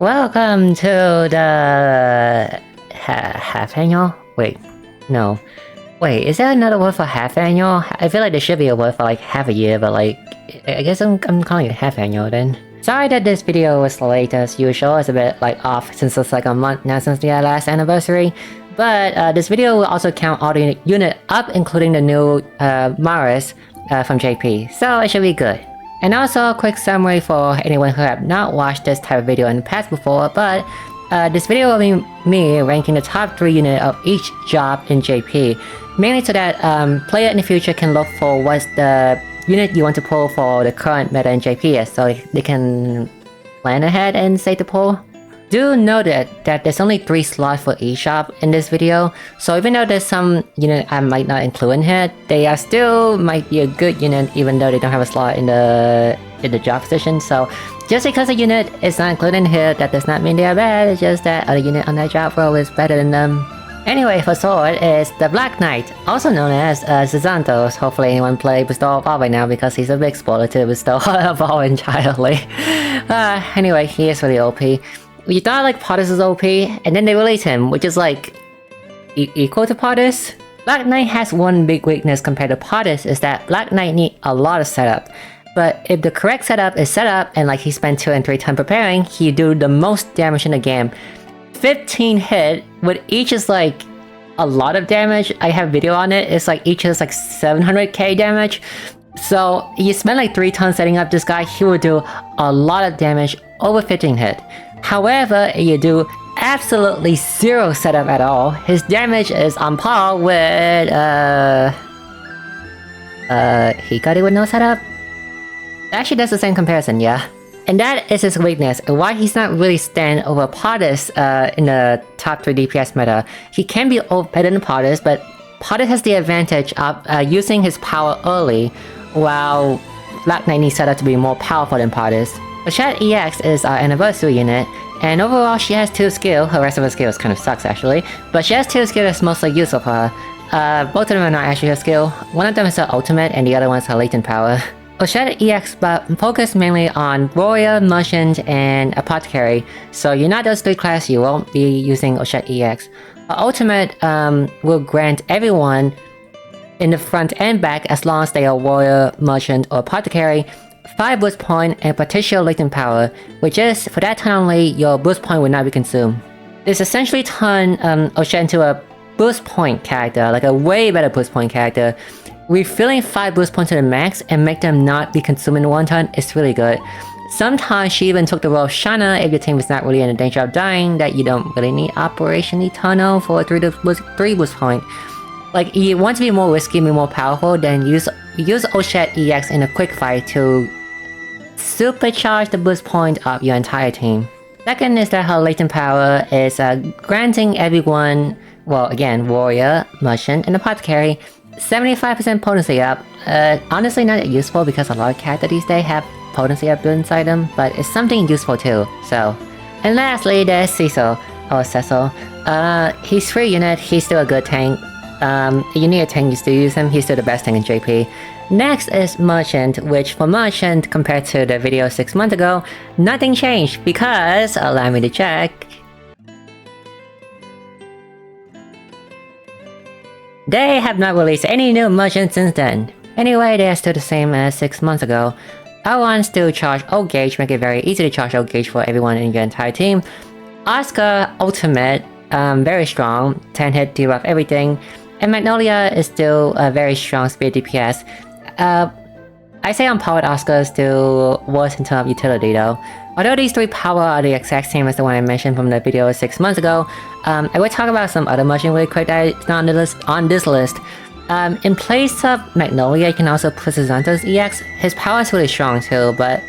Welcome to the half annual? Wait, no. Wait, is there another word for half annual? I feel like there should be a word for like half a year, but like, I guess I'm calling it half annual then. Sorry that this video was late as usual. It's a bit like off since it's like a month now since the last anniversary. But this video will also count all the unit up, including the new Maris from JP, so it should be good. And also a quick summary for anyone who have not watched this type of video in the past before, but this video will be me ranking the top 3 unit of each job in JP, mainly so that player in the future can look for what's the unit you want to pull for the current meta in JP, so they can plan ahead and say to pull. Do note that there's only 3 slots for each job in this video, so even though there's some unit I might not include in here, they are still might be a good unit even though they don't have a slot in the job position. So just because a unit is not included in here, that does not mean they are bad, it's just that other unit on that job role is better than them. Anyway, for sword is the Black Knight, also known as Zizantos. Hopefully anyone played Bestow of All by now because he's a big spoiler to Bestow of All entirely. Anyway, he is really OP. We thought like Potus is OP, and then they released him, which is like equal to Potus. Black Knight has one big weakness compared to Potus, is that Black Knight need a lot of setup. But if the correct setup is set up and like he spent 2 and 3 times preparing, he do the most damage in the game. 15 hit, with each is like a lot of damage. I have video on it, it's like each is like 700k damage. So you spend like 3 tons setting up this guy, he will do a lot of damage over 15 hit. However, if you do absolutely 0 setup at all, his damage is on par with Hikari with no setup? Actually, that's the same comparison, yeah. And that is his weakness, and why he's not really stand over Potus in the top 3 DPS meta. He can be better than Potus, but Potus has the advantage of using his power early, while Black Knight needs setup to be more powerful than Potus. Ochet EX is our anniversary unit, and overall she has 2 skill. Her rest of her skills kind of sucks actually, but she has 2 skill that's mostly useful for her. Both of them are not actually her skill. One of them is her ultimate and the other one is her latent power. Ochet EX but focus mainly on Warrior, Merchant, and Apothecary, so you're not those 3 classes, you won't be using Ochet EX. Her ultimate will grant everyone in the front and back, as long as they are Warrior, Merchant, or Apothecary, 5 boost point and potential latent power, which is, for that turn only, your boost point will not be consumed. This essentially turn Ochet into a boost point character, like a way better boost point character. Refilling 5 boost points to the max and make them not be consumed in 1 turn is really good. Sometimes she even took the role of Shana if your team is not really in danger of dying, that you don't really need Operation Eternal for a 3 boost point. Like, you want to be more risky, be more powerful, then use Ochet EX in a quick fight to supercharge the boost point of your entire team. Second is that her latent power is granting everyone, well again, Warrior, Merchant, and Apothecary, 75% potency up. Honestly not useful because a lot of characters these days have potency up built inside them, but it's something useful too, so. And lastly, there's Cecil, or Cecil. He's free unit, he's still a good tank. You need a tank, you still use him, he's still the best tank in JP. Next is Merchant, which for Merchant, compared to the video 6 months ago, nothing changed because, allow me to check, they have not released any new Merchant since then. Anyway, they are still the same as 6 months ago. L1 still charge O gauge, make it very easy to charge O gauge for everyone in your entire team. Oscar Ultimate, very strong, 10 hit, debuff everything. And Magnolia is still a very strong speed DPS. I say on par with Oscar, still worse in terms of utility though. Although these 3 power are the exact same as the one I mentioned from the video 6 months ago, I will talk about some other merchant really quick that is not on this list. In place of Magnolia, you can also put Zizantos EX. His power is really strong too, but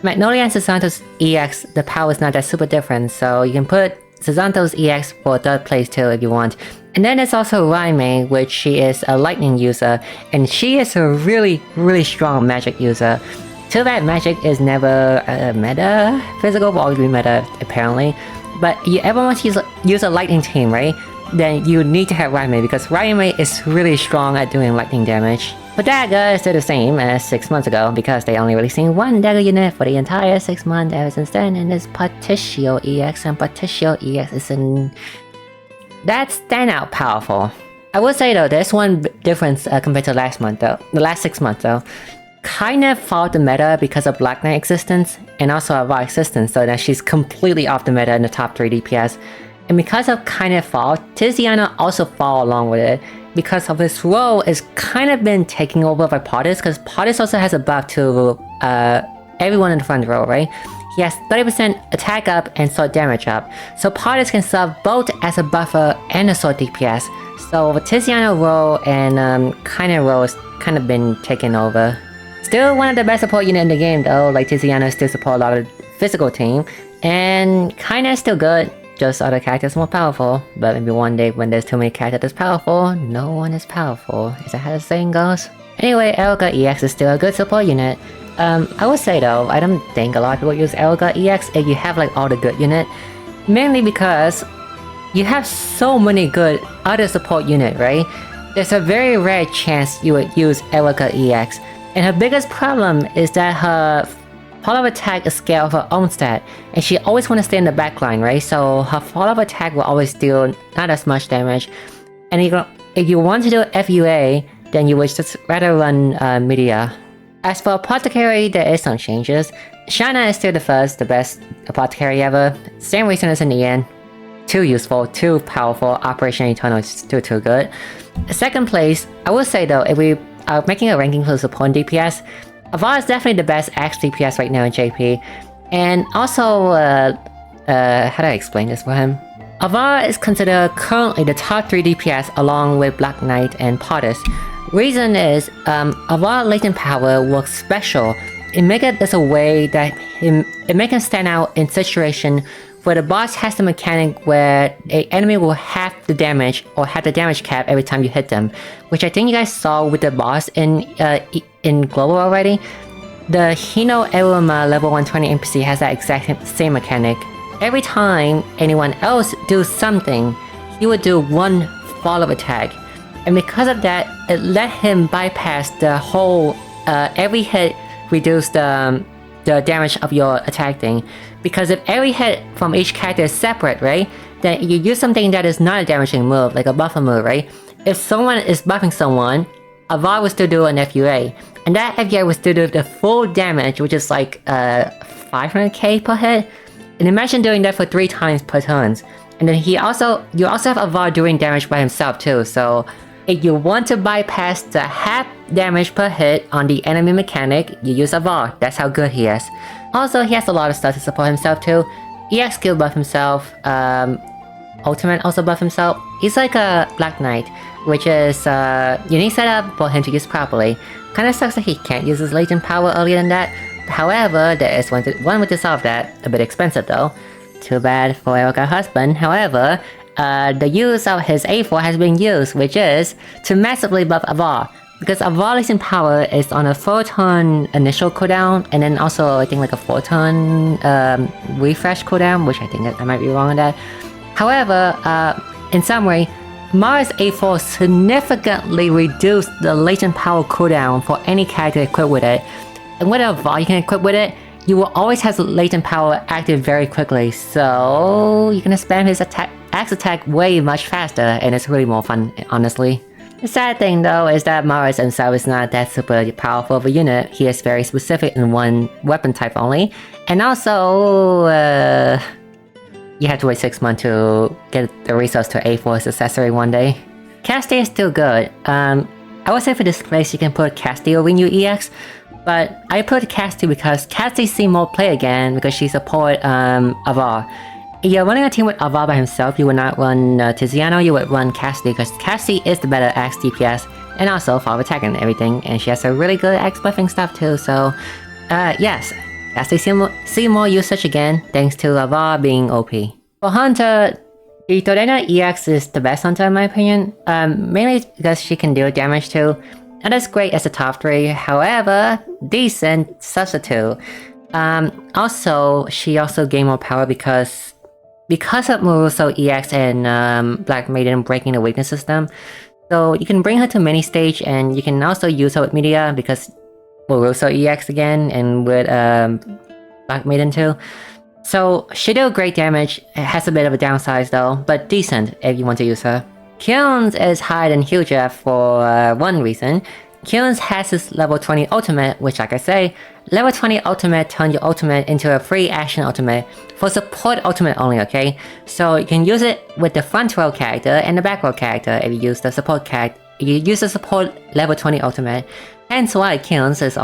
Magnolia and Zizantos EX, the power is not that super different, so you can put Zizantos EX for 3rd place too if you want. And then there's also Raime, which she is a lightning user, and she is a really strong magic user. Too bad magic is never meta, physical will always be meta apparently. But you ever want to use a lightning team, right? Then you need to have Raime, because Raime is really strong at doing lightning damage. But dagger is still the same as 6 months ago because they only releasing one dagger unit for the entire 6 months ever since then, and it's Particio EX, and Particio EX is in... That's standout powerful. I would say though, there's one difference compared to last month though, the last 6 months though. Kinda followed the meta because of Black Knight existence, and also Avar existence, so that she's completely off the meta in the top 3 DPS. And because of kinda fall, Tiziana also fall along with it, because of his role is kind of been taking over by Potus, because Potus also has a buff to everyone in the front row, right? He has 30% attack up and sword damage up, so Potus can serve both as a buffer and a sword DPS. So Tiziana role and kinda role has kind of been taken over. Still one of the best support unit in the game though, like Tiziana still support a lot of physical team, and kinda still good, just other characters more powerful. But maybe one day when there's too many characters powerful, no one is powerful. Is that how the saying goes? Anyway, Elga EX is still a good support unit. I would say though, I don't think a lot of people use Elga EX if you have like all the good unit. Mainly because you have so many good other support unit, right? There's a very rare chance you would use Elga EX. And her biggest problem is that her follow-up attack is scale of her own stat, and she always want to stay in the backline, right? So her follow-up attack will always deal not as much damage. And if you want to do FUA, then you would just rather run Media. As for Apothecary, there is some changes. Shanna is still the best Apothecary ever. Same reason as in the end. Too useful, too powerful, Operation Eternal is still too good. Second place, I would say though, if we are making a ranking for support DPS, Avar is definitely the best Axe DPS right now in JP. And also, how do I explain this for him? Avar is considered currently the top 3 DPS along with Black Knight and Potus. Reason is, Avar latent power works special. It makes it as a way that it makes him stand out in situation where the boss has the mechanic where an enemy will have the damage or have the damage cap every time you hit them, which I think you guys saw with the boss in Global already. The Hino Eruma level 120 NPC has that exact same mechanic. Every time anyone else do something, he would do one follow-up attack, and because of that, it let him bypass the whole every hit reduce the damage of your attack thing. Because if every hit from each character is separate, right, then you use something that is not a damaging move, like a buffer move, right? If someone is buffing someone, Avar will still do an FUA, and that FUA will still do the full damage, which is like 500k per hit. And imagine doing that for 3 times per turns. And then you also have Avar doing damage by himself too, so if you want to bypass the half damage per hit on the enemy mechanic, you use Avar. That's how good he is. Also, he has a lot of stuff to support himself too. EX skill buff himself, Ultimate also buff himself. He's like a Black Knight, which is unique setup for him to use properly. Kinda sucks that he can't use his latent power earlier than that. However, there is one way to solve that. A bit expensive though. Too bad for Erica's husband. However, the use of his A4 has been used, which is to massively buff Avar. Because Avar latent power is on a 4-turn initial cooldown, and then also I think like a 4-turn refresh cooldown, which I think that I might be wrong on that. However, in summary, Mara's A4 significantly reduced the latent power cooldown for any character equipped with it. And with Avar you can equip with it, you will always have latent power active very quickly, so you're gonna spam his axe attack way much faster, and it's really more fun, honestly. The sad thing though is that Maris himself is not that super powerful of a unit. He is very specific in one weapon type only, and also you have to wait 6 months to get the resource to A4's accessory one day. Casti is still good. I would say for this place you can put Casti over new EX, but I put Casti because Casti sees more play again because she supports Avar. If you're running a team with Avar by himself, you would not run Tiziano, you would run Casti because Casti is the better Axe DPS and also follow attack and everything, and she has a really good Axe buffing stuff too, so yes, Casti see more usage again thanks to Avar being OP. For Hunter, the Torena EX is the best Hunter in my opinion, mainly because she can deal damage too. Not as great as the top 3, however, decent substitute. Also, she also gained more power because of Muruso EX and Black Maiden breaking the weakness system. So you can bring her to mini stage, and you can also use her with media because Moruso EX again, and with Black Maiden too. So she deals great damage. It has a bit of a downside though, but decent if you want to use her. Kilns is higher than Hyuja for one reason. Kilns has his level 20 ultimate, which like I say, level 20 ultimate turns your ultimate into a free action ultimate for support ultimate only, okay? So you can use it with the front row character and the back row character if you use the support character. You use the support level 20 ultimate. Hence why Kilns is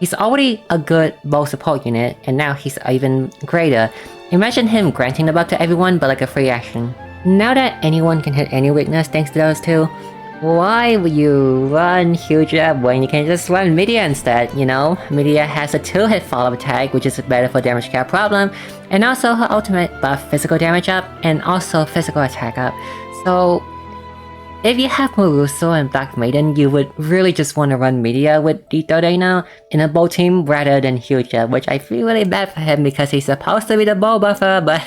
he's already a good bow support unit, and now he's even greater. Imagine him granting the buff to everyone but like a free action. Now that anyone can hit any weakness thanks to those two, why would you run Hyuja when you can just run Media instead, you know? Media has a 2-hit follow-up attack, which is better for damage cap problem, and also her ultimate buff physical damage up, and also physical attack up. So, if you have Moruso and Black Maiden, you would really just want to run Media with Dito right now in a bow team rather than Hyuja, which I feel really bad for him because he's supposed to be the bow buffer, but...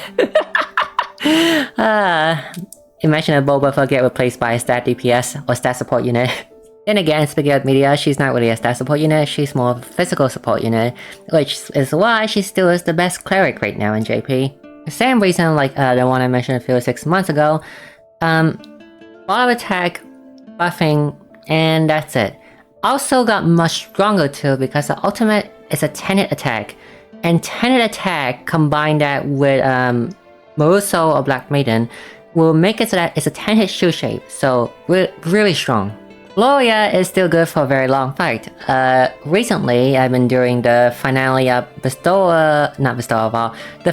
Imagine a bow buffer get replaced by a stat DPS or stat support unit. Then again, speaking of Media, she's not really a stat support unit, she's more of a physical support unit, which is why she still is the best Cleric right now in JP. The same reason like the one I mentioned a few 6 months ago. Follow attack, buffing, and that's it. Also got much stronger too because the ultimate is a 10-hit attack. And 10-hit attack combined that with Moruso or Black Maiden will make it so that it's a 10-hit shoe shape, so really strong. Gloria is still good for a very long fight. Recently, I've been doing the finale of the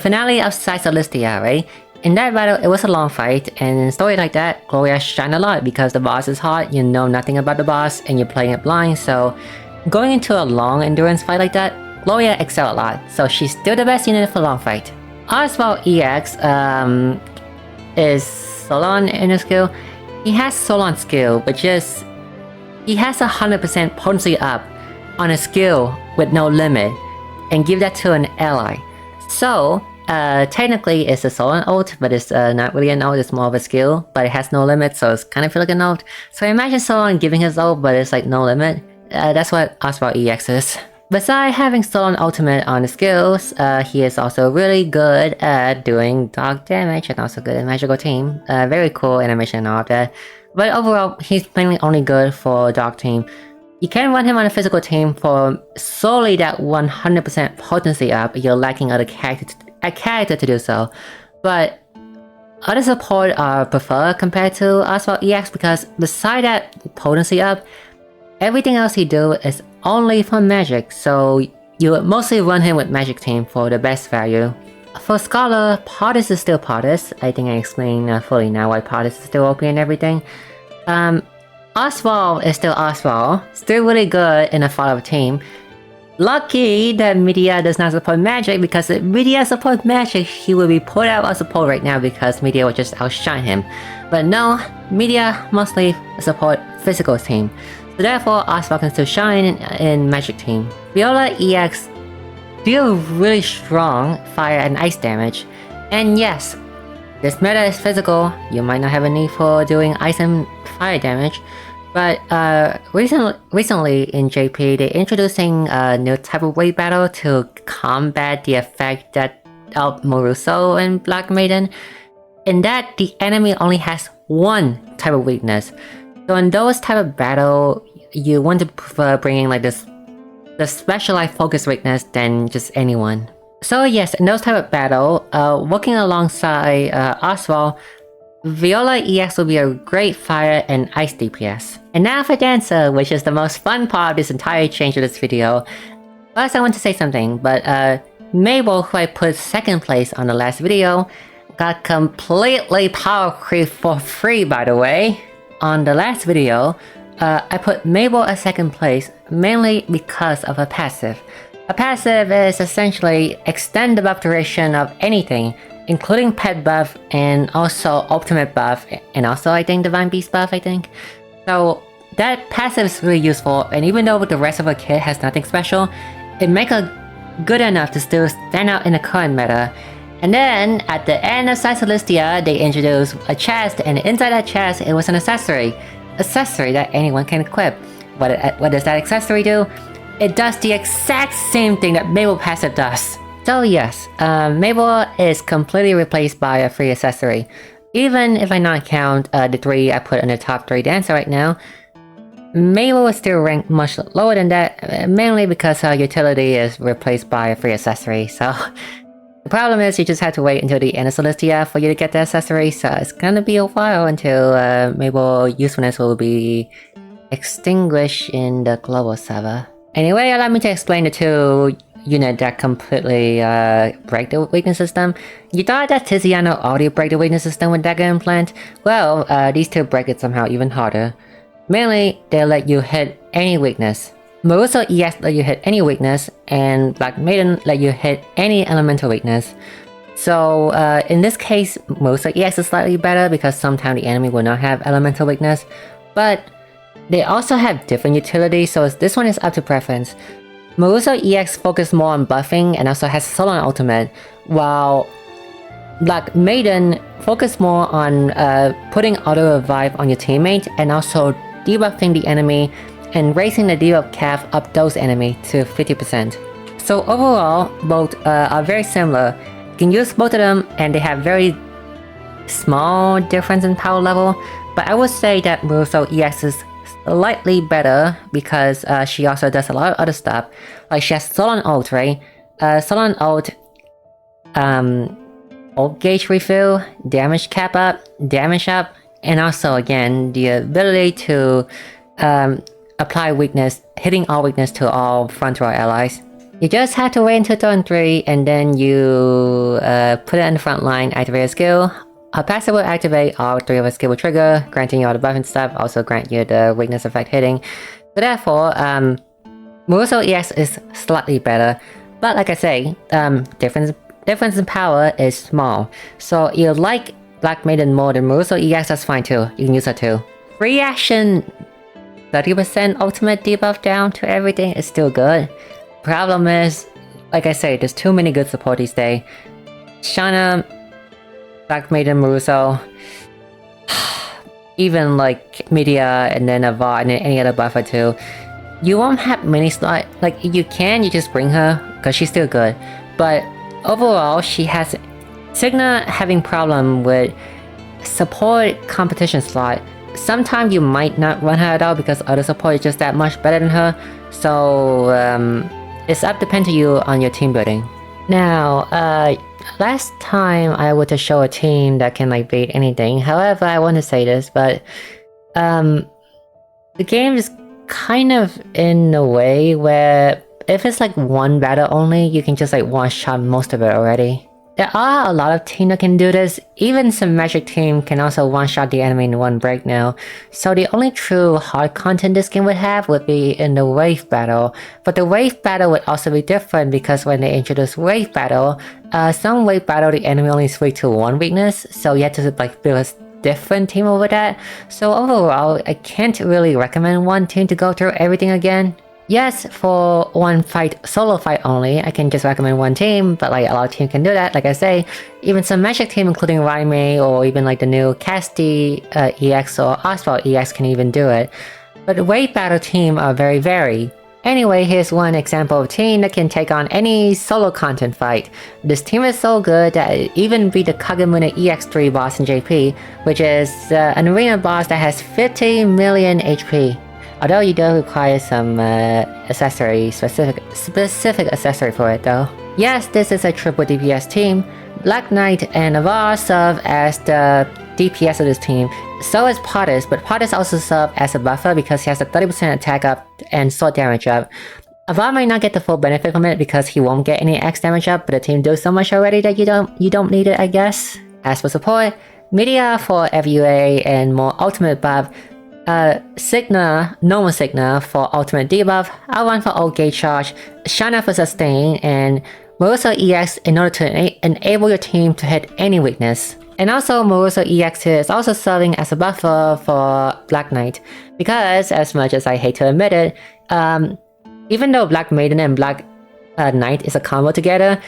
finale of Caesalistia, right? In that battle, it was a long fight, and in a story like that, Gloria shined a lot because the boss is hot, you know nothing about the boss, and you're playing it blind, so going into a long endurance fight like that, Gloria excelled a lot, so she's still the best unit for a long fight. Oswald EX, is Solon in his skill. He has Solon skill, which is he has 100% potency up on a skill with no limit, and give that to an ally. So technically it's a Solon ult, but it's not really an ult, it's more of a skill, but it has no limit, so it's kind of feel like an ult. So imagine Solon giving his ult, but it's like no limit. That's what Oswald EX is. Besides having Solon ultimate on the skills, he is also really good at doing dark damage and also good at magical team. Very cool animation and all of that. But overall, he's mainly only good for dark team. You can run him on a physical team for solely that 100% potency up if you're lacking other character to do so. But other support are preferred compared to Oswald EX because beside that potency up, everything else he do is only for magic, so you would mostly run him with magic team for the best value. For Scholar, Pardis is still Pardis. I think I explained fully now why Pardis is still OP and everything. Oswald is still Oswald, still really good in a follow-up team. Lucky that Media does not support magic, because if Media supports magic, he will be put out of support right now because Media will just outshine him. But no, Media mostly support physical team. So therefore, Oswald can still shine in magic team. Viola EX deal really strong fire and ice damage. And yes, this meta is physical, you might not have a need for doing ice and fire damage. But recently in JP, they're introducing a new type of wave battle to combat the effect that of Moruso and Black Maiden. In that, the enemy only has one type of weakness. So in those type of battle, you want to prefer bringing like the specialized focus weakness than just anyone. So yes, in those type of battle, working alongside Oswald, Viola EX will be a great fire and ice DPS. And now for Dancer, which is the most fun part of this entire change of this video. First I want to say something, but Mabel, who I put second place on the last video, got completely power creep for free, by the way. On the last video, I put Mabel at second place mainly because of her passive. A passive is essentially extend the buff duration of anything, including pet buff and also ultimate buff, and also I think divine beast buff, I think. So that passive is really useful, and even though the rest of her kit has nothing special, it makes her good enough to still stand out in the current meta. And then, at the end of Caesalistia, they introduced a chest, and inside that chest, it was an accessory. accessory that anyone can equip. What does that accessory do? It does the exact same thing that Mabel passive does. So yes, Mabel is completely replaced by a free accessory. Even if I not count the 3 I put in the top 3 dancer right now, Mabel is still ranked much lower than that, mainly because her utility is replaced by a free accessory, so... The problem is you just have to wait until the end of Celestia for you to get the accessory, so it's gonna be a while until Mabel's usefulness will be extinguished in the global server. Anyway, allow me to explain the 2 units that completely break the weakness system. You thought that Tiziano already break the weakness system with Dagger Implant? Well, these 2 break it somehow even harder. Mainly, they let you hit any weakness. Maruso EX let you hit any weakness, and Black Maiden let you hit any elemental weakness. So in this case, Maruso EX is slightly better because sometimes the enemy will not have elemental weakness, but they also have different utilities, so this one is up to preference. Maruso EX focuses more on buffing and also has Solon ultimate, while Black Maiden focuses more on putting auto revive on your teammate and also debuffing the enemy and raising the debuff cap of those enemy to 50%. So overall, both are very similar. You can use both of them and they have very small difference in power level, but I would say that Maruso EX is slightly better because she also does a lot of other stuff. Like she has Solon ult, right? Solon ult, ult gauge refill, damage cap up, damage up, and also again, the ability to apply weakness, hitting all weakness to all front row allies. You just have to wait until turn 3 and then you put it in the front line, activate a skill. Her passive will activate, all 3 of her skill will trigger, granting you all the buff and stuff, also grant you the weakness effect hitting. So therefore, Maruso EX is slightly better, but like I say, difference in power is small. So you like Black Maiden more than Maruso EX, that's fine too, you can use her too. Free action 30% ultimate debuff down to everything is still good. Problem is, like I say, there's too many good support these days. Shanna, Black Maiden, Maruso, even like Media and then Avar and then any other buffer too. You won't have many slots, like you just bring her because she's still good. But overall, she has Signa having problem with support competition slot. Sometimes you might not run her at all because other support is just that much better than her, so it's up depend to you on your team building. Now, last time I would just show a team that can like beat anything, however I want to say this, but the game is kind of in a way where if it's like one battle only, you can just like one-shot most of it already. There are a lot of teams that can do this, even some magic team can also one-shot the enemy in one break now, so the only true hard content this game would have would be in the wave battle, but the wave battle would also be different because when they introduce wave battle, some wave battle the enemy only is weak to one weakness, so you have to like build a different team over that, so overall I can't really recommend one team to go through everything again. Yes, for one fight, solo fight only, I can just recommend one team, but like a lot of teams can do that, like I say. Even some magic team including Raime or even like the new Casti EX or Oswald EX can even do it. But the wave battle team are very varied. Anyway, here's one example of a team that can take on any solo content fight. This team is so good that it even beat the Kagemune EX3 boss in JP, which is an arena boss that has 50 million HP. Although you do require some specific accessory for it though. Yes, this is a triple DPS team. Black Knight and Avar serve as the DPS of this team. So is Potus, but Potus also serves as a buffer because he has a 30% attack up and sword damage up. Avar might not get the full benefit from it because he won't get any X damage up, but the team does so much already that you don't need it, I guess. As for support, Media for FUA and more ultimate buff, Signa, normal Signa for ultimate debuff, R1 for ult gauge charge, Shanna for sustain, and Maruso EX in order to enable your team to hit any weakness. And also Maruso EX is also serving as a buffer for Black Knight, because as much as I hate to admit it, even though Black Maiden and Black Knight is a combo together,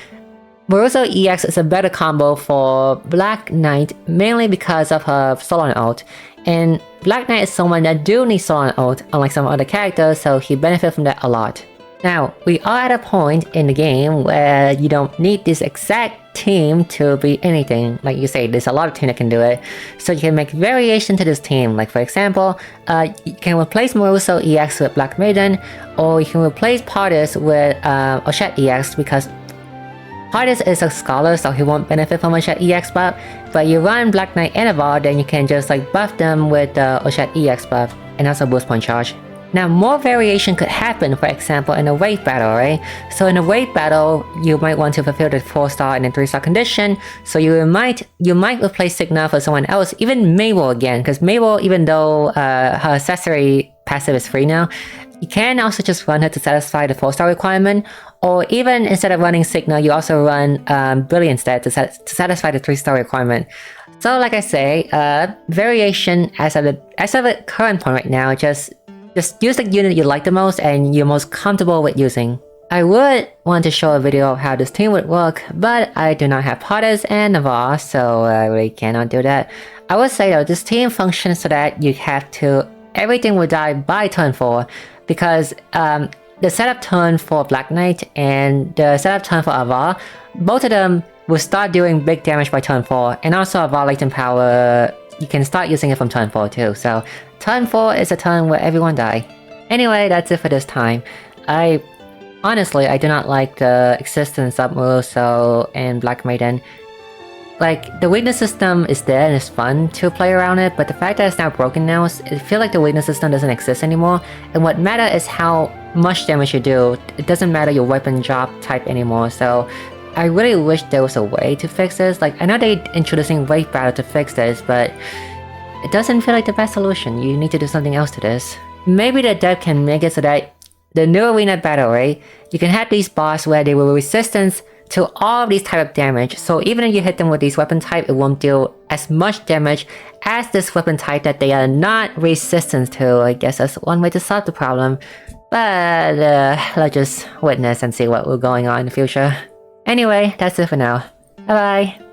Muruso EX is a better combo for Black Knight, mainly because of her Solon ult. And Black Knight is someone that do need Solon ult, unlike some other characters, so he benefits from that a lot. Now, we are at a point in the game where you don't need this exact team to be anything. Like you say, there's a lot of teams that can do it. So you can make variation to this team. Like for example, you can replace Muruso EX with Black Maiden, or you can replace Pardis with Oshet EX, because Pardis is a scholar, so he won't benefit from Oshet EX buff. But you run Black Knight and Avar, then you can just like buff them with the Oshet EX buff, and also boost point charge. Now, more variation could happen, for example, in a wave battle, right? So in a wave battle, you might want to fulfill the 4-star and then 3-star condition, so you might replace Signa for someone else, even Mabel again, because Mabel, even though her accessory passive is free now, you can also just run her to satisfy the 4-star requirement, or even instead of running Signa, you also run Billy instead to satisfy the 3-star requirement. So like I say, variation as of the current point right now, just use the unit you like the most and you're most comfortable with using. I would want to show a video of how this team would work, but I do not have Pardis and Navarre, so I really cannot do that. I would say though, this team functions so that you have to... everything will die by turn 4, because the setup turn for Black Knight and the setup turn for Avar, both of them will start doing big damage by turn 4, and also Avar latent power, you can start using it from turn 4 too, so turn 4 is a turn where everyone die. Anyway, that's it for this time. Honestly, I do not like the existence of Muruso and Black Maiden. Like, the weakness system is there and it's fun to play around it, but the fact that it's now broken now, it feels like the weakness system doesn't exist anymore, and what matters is how much damage you do. It doesn't matter your weapon drop type anymore, so I really wish there was a way to fix this. Like, I know they're introducing Wave Battle to fix this, but it doesn't feel like the best solution. You need to do something else to this. Maybe the dev can make it so that the new arena battle, right? You can have these boss where they will resistance to all of these type of damage. So even if you hit them with these weapon type, it won't deal as much damage as this weapon type that they are not resistant to. I guess that's one way to solve the problem. But let's just witness and see what will going on in the future. Anyway, that's it for now. Bye bye.